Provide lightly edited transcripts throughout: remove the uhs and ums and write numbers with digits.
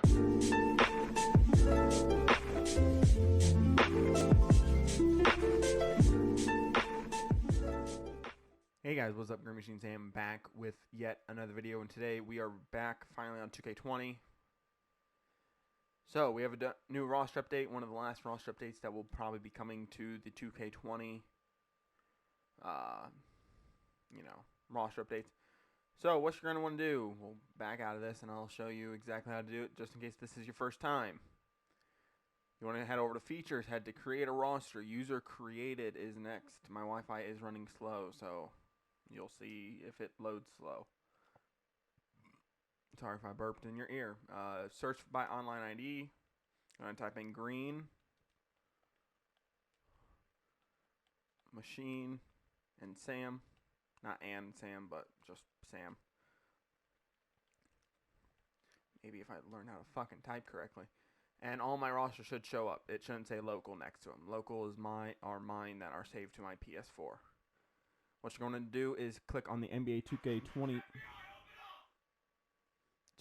Hey guys, what's up? GreenMachineSam back with yet another video, and today we are back finally on 2K20. So we have a new roster update, one of the last roster updates that will probably be coming to the 2K20, roster updates. So what you're going to want to do, we'll back out of this and I'll show you exactly how to do it, just in case this is your first time. You want to head over to features, head to create a roster. User created is next. My Wi-Fi is running slow, so you'll see if it loads slow. Sorry if I burped in your ear. Search by online ID. I'm going to type in Green Machine and Sam. Not and Sam, but just Sam. Maybe if I learn how to fucking type correctly. And all my rosters should show up. It shouldn't say local next to them. Local is mine that are saved to my PS4. What you're going to do is click on the NBA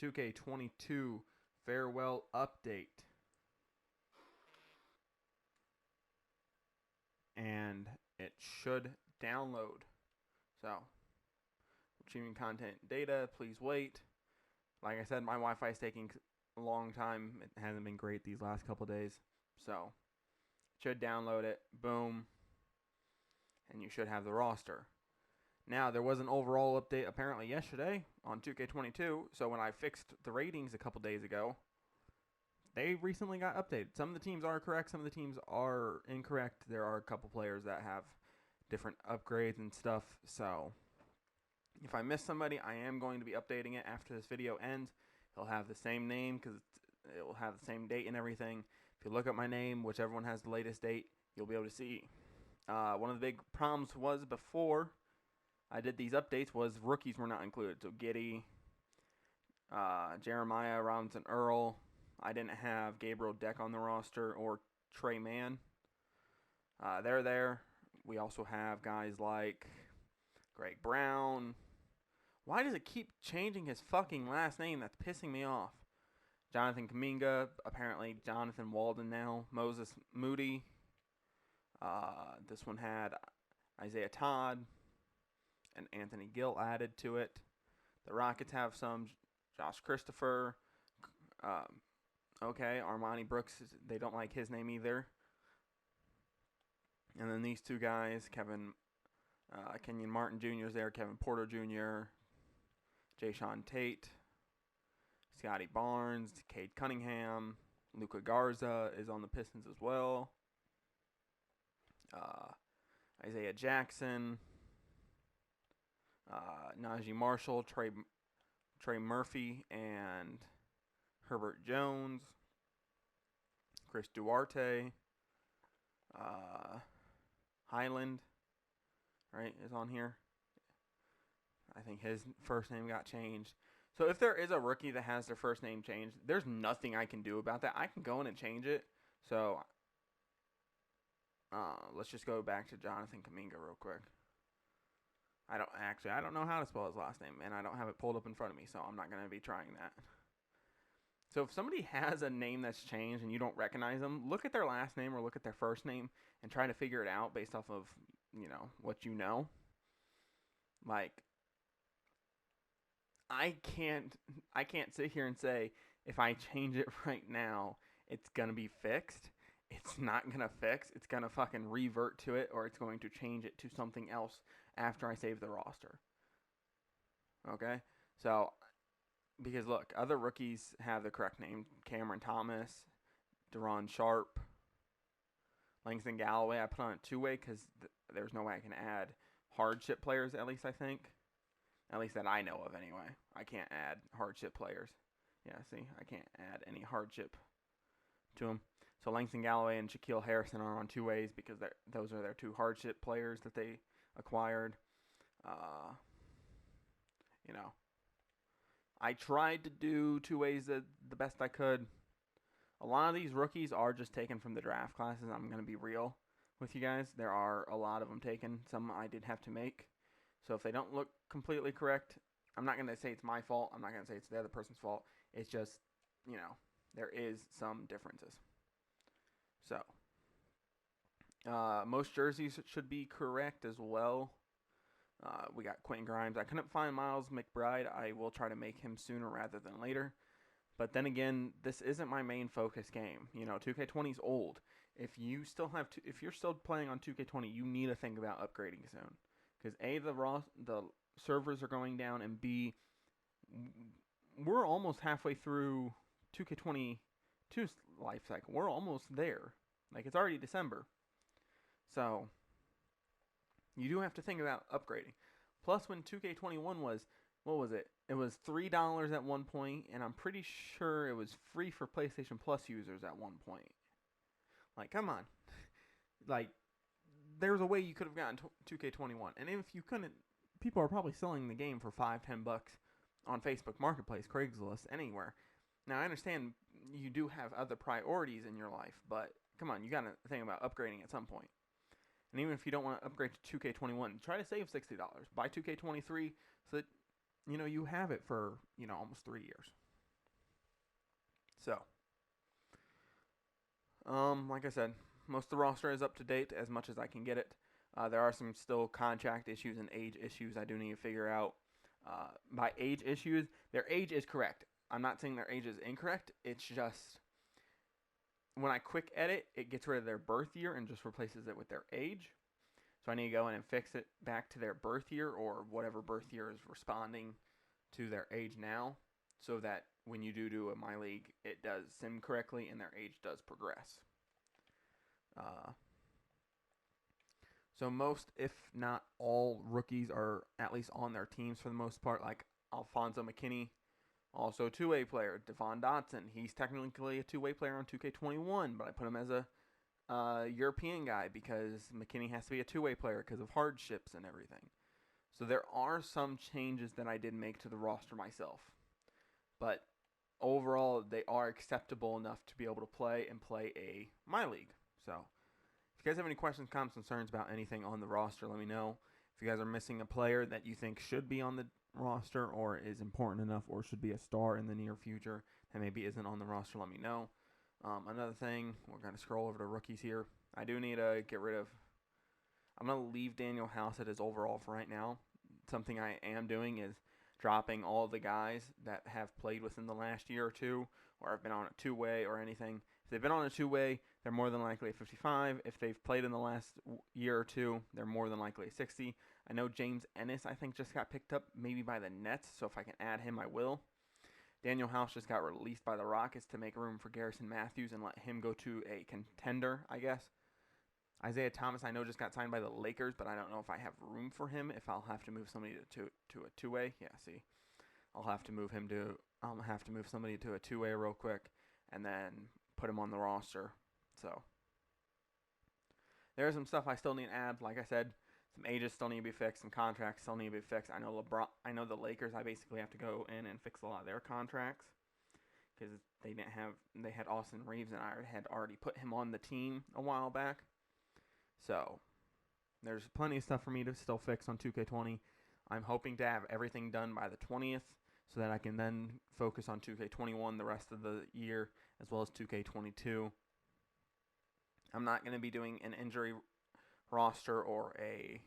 2K22 farewell update. And it should download. So, retrieving content data, please wait. Like I said, my Wi-Fi is taking a long time. It hasn't been great these last couple days. So, should download it. Boom. And you should have the roster. Now, there was an overall update apparently yesterday on 2K22. So when I fixed the ratings a couple days ago, they recently got updated. Some of the teams are correct. Some of the teams are incorrect. There are a couple players that have different upgrades and stuff. So if I miss somebody, I am going to be updating it after this video ends. It'll have the same name because it will have the same date and everything. If you look up my name, whichever one has the latest date, you'll be able to see. One of the big problems was before I did these updates was rookies were not included. So Giddy, Jeremiah, Robinson, Earl. I didn't have Gabriel Deck on the roster or Trey Mann. They're there. We also have guys like Greg Brown. Why does it keep changing his fucking last name? That's pissing me off. Jonathan Kuminga. Apparently Jonathan Walden now. Moses Moody. This one had Isaiah Todd and Anthony Gill added to it. The Rockets have some. Josh Christopher. Okay, Armani Brooks, they don't like his name either. And then these two guys, Kenyon Martin Jr. is there, Kevin Porter Jr., Jayshawn Tate, Scotty Barnes, Cade Cunningham, Luka Garza is on the Pistons as well. Isaiah Jackson, Najee Marshall, Trey Murphy, and Herbert Jones. Chris Duarte. Highland, right, is on here. I think his first name got changed. So if there is a rookie that has their first name changed, there's nothing I can do about that. I can go in and change it. So let's just go back to Jonathan Kuminga real quick. I don't know how to spell his last name, and I don't have it pulled up in front of me, so I'm not going to be trying that. So if somebody has a name that's changed and you don't recognize them, look at their last name or look at their first name and try to figure it out based off of, what you know. Like, I can't sit here and say if I change it right now, it's going to be fixed. It's not going to fix. It's going to fucking revert to it, or it's going to change it to something else after I save the roster. Okay? So, because look, other rookies have the correct name. Cameron Thomas, Deron Sharp, Langston Galloway. I put on a two-way because there's no way I can add hardship players, at least I think. At least that I know of anyway. I can't add hardship players. Yeah, see, I can't add any hardship to them. So Langston Galloway and Shaquille Harrison are on two ways because those are their two hardship players that they acquired. I tried to do two ways the best I could. A lot of these rookies are just taken from the draft classes. I'm going to be real with you guys. There are a lot of them taken. Some I did have to make. So if they don't look completely correct, I'm not going to say it's my fault. I'm not going to say it's the other person's fault. It's just, there is some differences. So, most jerseys should be correct as well. We got Quentin Grimes. I couldn't find Miles McBride. I will try to make him sooner rather than later. But then again, this isn't my main focus game. 2K20's old. If you're still playing on 2K20, you need to think about upgrading soon. Because A, the servers are going down, and B, we're almost halfway through 2K22's life cycle. We're almost there. Like, it's already December. So, you do have to think about upgrading. Plus, when 2K21 was, what was it? It was $3 at one point, and I'm pretty sure it was free for PlayStation Plus users at one point. Like, come on. Like, there's a way you could have gotten 2K21. And if you couldn't, people are probably selling the game for $5-10 on Facebook Marketplace, Craigslist, anywhere. Now, I understand you do have other priorities in your life, but come on, you got to think about upgrading at some point. And even if you don't want to upgrade to 2K21, try to save $60. Buy 2K23 so that, you have it for, almost 3 years. So, like I said, most of the roster is up to date as much as I can get it. There are some still contract issues and age issues I do need to figure out. By age issues, their age is correct. I'm not saying their age is incorrect. It's just when I quick edit, it gets rid of their birth year and just replaces it with their age. So I need to go in and fix it back to their birth year or whatever birth year is responding to their age now, so that when you do a My League, it does sim correctly and their age does progress. So most, if not all, rookies are at least on their teams for the most part, like Alfonso McKinney, also a two-way player. Devon Dotson, he's technically a two-way player on 2K21, but I put him as a European guy because McKinney has to be a two-way player because of hardships and everything. So there are some changes that I did make to the roster myself. But overall, they are acceptable enough to be able to play a My League. So if you guys have any questions, comments, concerns about anything on the roster, let me know. If you guys are missing a player that you think should be on the roster or is important enough or should be a star in the near future that maybe isn't on the roster, let me know. Another thing, we're going to scroll over to rookies here. I do need to get rid of, I'm going to leave Daniel House at his overall for right now. Something I am doing is dropping all the guys that have played within the last year or two or have been on a two-way or anything. If they've been on a two-way, they're more than likely a 55. If they've played in the last year or two, they're more than likely a 60. I know James Ennis, I think, just got picked up maybe by the Nets, so if I can add him, I will. Daniel House just got released by the Rockets to make room for Garrison Matthews and let him go to a contender, I guess. Isaiah Thomas, I know, just got signed by the Lakers, but I don't know if I have room for him, if I'll have to move somebody to a two-way. Yeah, see. I'll have to move somebody to a two-way real quick and then put him on the roster. So there's some stuff I still need to add. Like I said, some ages still need to be fixed, some contracts still need to be fixed. I know the Lakers, I basically have to go in and fix a lot of their contracts because they had Austin Reeves and I had already put him on the team a while back. So there's plenty of stuff for me to still fix on 2K20. I'm hoping to have everything done by the 20th so that I can then focus on 2K21 the rest of the year as well as 2K22. I'm not going to be doing an injury roster or a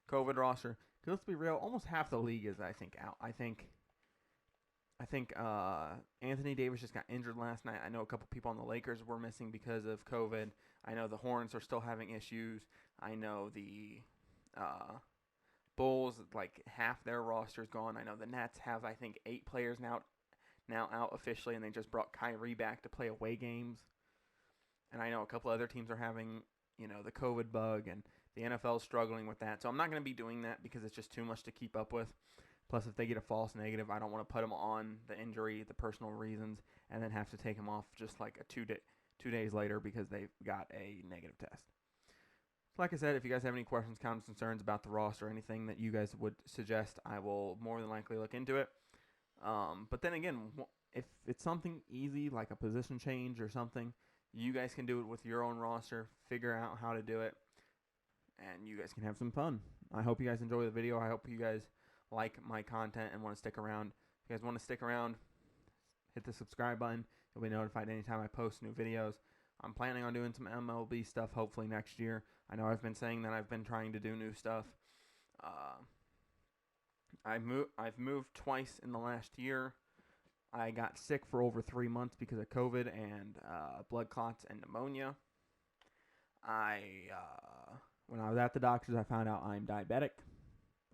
COVID roster. Because let's be real, almost half the league is, I think, out. I think Anthony Davis just got injured last night. I know a couple people on the Lakers were missing because of COVID. I know the Hornets are still having issues. I know the Bulls, like half their roster's gone. I know the Nets have, I think, 8 players now out officially, and they just brought Kyrie back to play away games. And I know a couple other teams are having, the COVID bug, and the NFL is struggling with that. So I'm not going to be doing that because it's just too much to keep up with. Plus, if they get a false negative, I don't want to put them on the injury, the personal reasons, and then have to take them off just like 2 days later because they got a negative test. Like I said, if you guys have any questions, comments, concerns about the roster, anything that you guys would suggest, I will more than likely look into it. But then again, if it's something easy like a position change or something, you guys can do it with your own roster, figure out how to do it, and you guys can have some fun. I hope you guys enjoy the video. I hope you guys like my content and want to stick around. If you guys want to stick around, hit the subscribe button. You'll be notified anytime I post new videos. I'm planning on doing some MLB stuff hopefully next year. I know I've been saying that I've been trying to do new stuff. I've moved twice in the last year. I got sick for over 3 months because of COVID and blood clots and pneumonia. When I was at the doctor's, I found out I'm diabetic,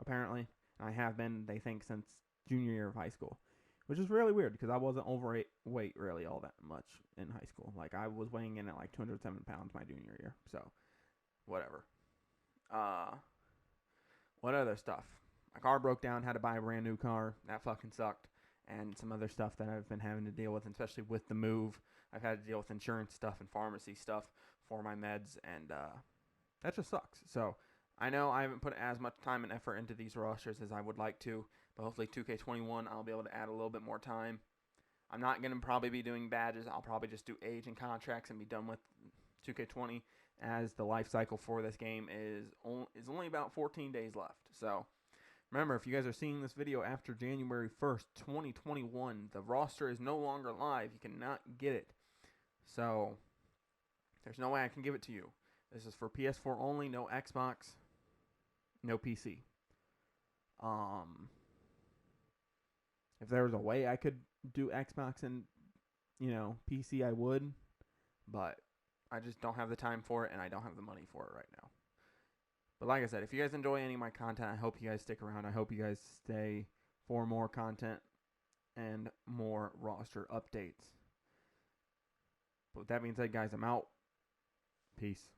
apparently. I have been, they think, since junior year of high school, which is really weird because I wasn't overweight really all that much in high school. Like, I was weighing in at like 207 pounds my junior year, so whatever. What other stuff? My car broke down, had to buy a brand new car. That fucking sucked. And some other stuff that I've been having to deal with, especially with the move. I've had to deal with insurance stuff and pharmacy stuff for my meds, and that just sucks. So I know I haven't put as much time and effort into these rosters as I would like to, but hopefully 2K21 I'll be able to add a little bit more time. I'm not going to probably be doing badges. I'll probably just do age and contracts and be done with 2K20, as the life cycle for this game is only about 14 days left. So remember, if you guys are seeing this video after January 1st, 2021, the roster is no longer live. You cannot get it. So there's no way I can give it to you. This is for PS4 only, no Xbox, no PC. If there was a way I could do Xbox and, PC, I would. But I just don't have the time for it, and I don't have the money for it right now. But like I said, if you guys enjoy any of my content, I hope you guys stick around. I hope you guys stay for more content and more roster updates. But with that being said, guys, I'm out. Peace.